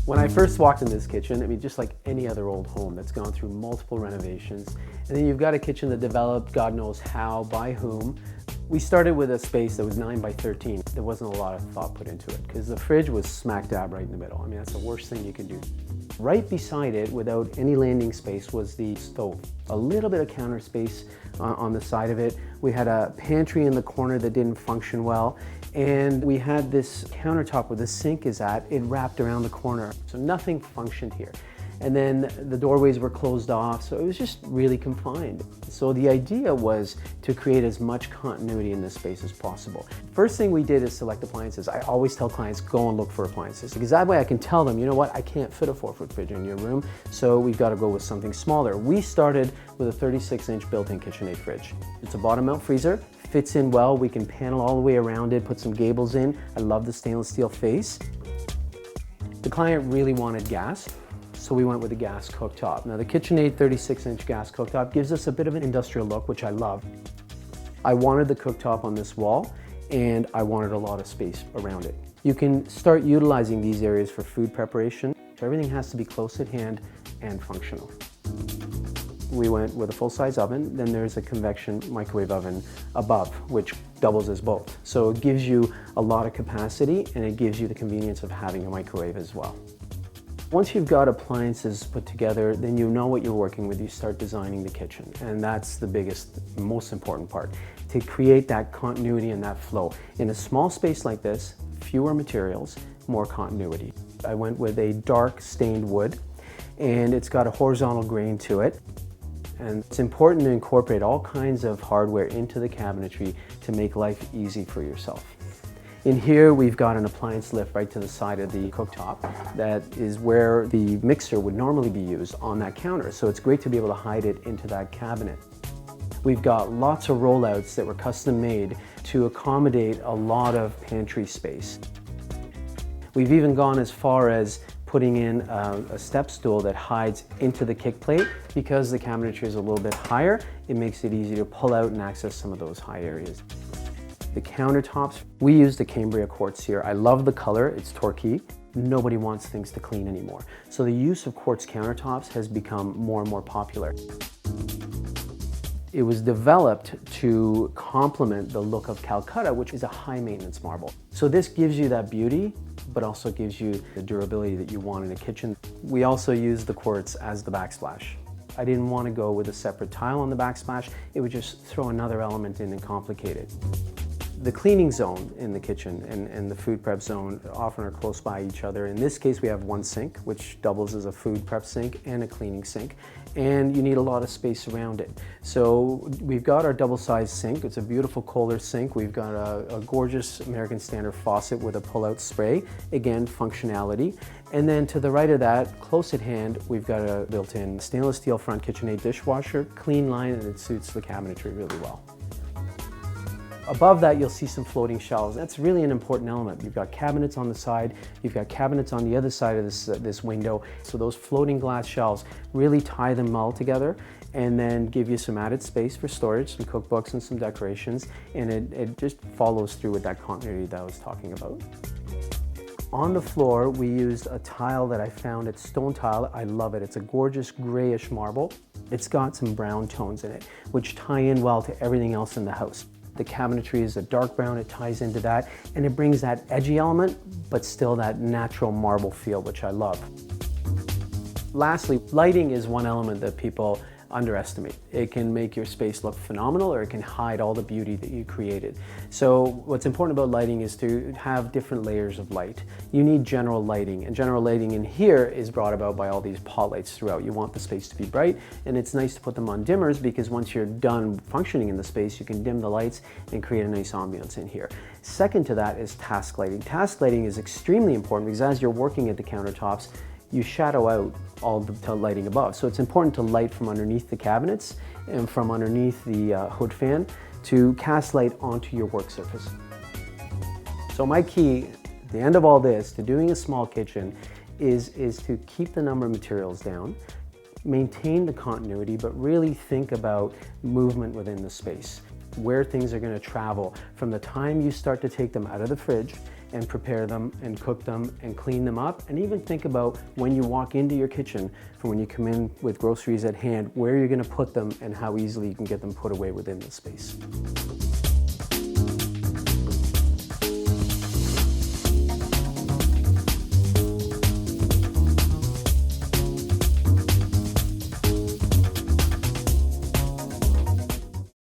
When I first walked in this kitchen, I mean, just like any other old home that's gone through multiple renovations, and then you've got a kitchen that developed God knows how, by whom. We started with a space that was 9 by 13. There wasn't a lot of thought put into it because the fridge was smack dab right in the middle. I mean, that's the worst thing you could do. Right beside it, without any landing space, was the stove. A little bit of counter space on the side of it. We had a pantry in the corner that didn't function well. And we had this countertop where the sink is at, it wrapped around the corner. So nothing functioned here. And then the doorways were closed off, so it was just really confined. So the idea was to create as much continuity in this space as possible. First thing we did is select appliances. I always tell clients, go and look for appliances, because that way I can tell them, you know what, I can't fit a 4-foot fridge in your room, so we've got to go with something smaller. We started with a 36-inch built-in KitchenAid fridge. It's a bottom-mount freezer, fits in well, we can panel all the way around it, put some gables in. I love the stainless steel face. The client really wanted gas, so we went with the gas cooktop. Now the KitchenAid 36-inch gas cooktop gives us a bit of an industrial look, which I love. I wanted the cooktop on this wall, and I wanted a lot of space around it. You can start utilizing these areas for food preparation. Everything has to be close at hand and functional. We went with a full-size oven, then there's a convection microwave oven above, which doubles as both. So it gives you a lot of capacity, and it gives you the convenience of having a microwave as well. Once you've got appliances put together, then you know what you're working with. You start designing the kitchen, and that's the biggest, most important part, to create that continuity and that flow. In a small space like this, fewer materials, more continuity. I went with a dark stained wood, and it's got a horizontal grain to it. And it's important to incorporate all kinds of hardware into the cabinetry to make life easy for yourself. In here, we've got an appliance lift right to the side of the cooktop. That is where the mixer would normally be used, on that counter. So it's great to be able to hide it into that cabinet. We've got lots of rollouts that were custom made to accommodate a lot of pantry space. We've even gone as far as putting in a step stool that hides into the kick plate. Because the cabinetry is a little bit higher, it makes it easy to pull out and access some of those high areas. The countertops, we use the Cambria quartz here. I love the color, it's torquey. Nobody wants things to clean anymore. So the use of quartz countertops has become more and more popular. It was developed to complement the look of Calcutta, which is a high maintenance marble. So this gives you that beauty, but also gives you the durability that you want in a kitchen. We also use the quartz as the backsplash. I didn't want to go with a separate tile on the backsplash. It would just throw another element in and complicate it. The cleaning zone in the kitchen and the food prep zone often are close by each other. In this case, we have one sink, which doubles as a food prep sink and a cleaning sink, and you need a lot of space around it. So we've got our double-sized sink. It's a beautiful Kohler sink. We've got a gorgeous American Standard faucet with a pull-out spray, again, functionality. And then to the right of that, close at hand, we've got a built-in stainless steel front KitchenAid dishwasher, clean line, and it suits the cabinetry really well. Above that, you'll see some floating shelves. That's really an important element. You've got cabinets on the side, you've got cabinets on the other side of this window. So those floating glass shelves really tie them all together and then give you some added space for storage, some cookbooks and some decorations, and it just follows through with that continuity that I was talking about. On the floor, we used a tile that I found at Stone Tile. I love it. It's a gorgeous grayish marble. It's got some brown tones in it, which tie in well to everything else in the house. The cabinetry is a dark brown, it ties into that, and it brings that edgy element, but still that natural marble feel, which I love. Lastly, lighting is one element that people underestimate. It can make your space look phenomenal, or it can hide all the beauty that you created. So what's important about lighting is to have different layers of light. You need general lighting, and general lighting in here is brought about by all these pot lights throughout. You want the space to be bright, and it's nice to put them on dimmers because once you're done functioning in the space, you can dim the lights and create a nice ambiance in here. Second to that is task lighting. Task lighting is extremely important because as you're working at the countertops, you shadow out all the lighting above. So it's important to light from underneath the cabinets and from underneath the hood fan to cast light onto your work surface. So my key at the end of all this to doing a small kitchen is to keep the number of materials down, maintain the continuity, but really think about movement within the space, where things are going to travel from the time you start to take them out of the fridge and prepare them and cook them and clean them up, and even think about when you walk into your kitchen, from when you come in with groceries at hand, where you're going to put them and how easily you can get them put away within the space.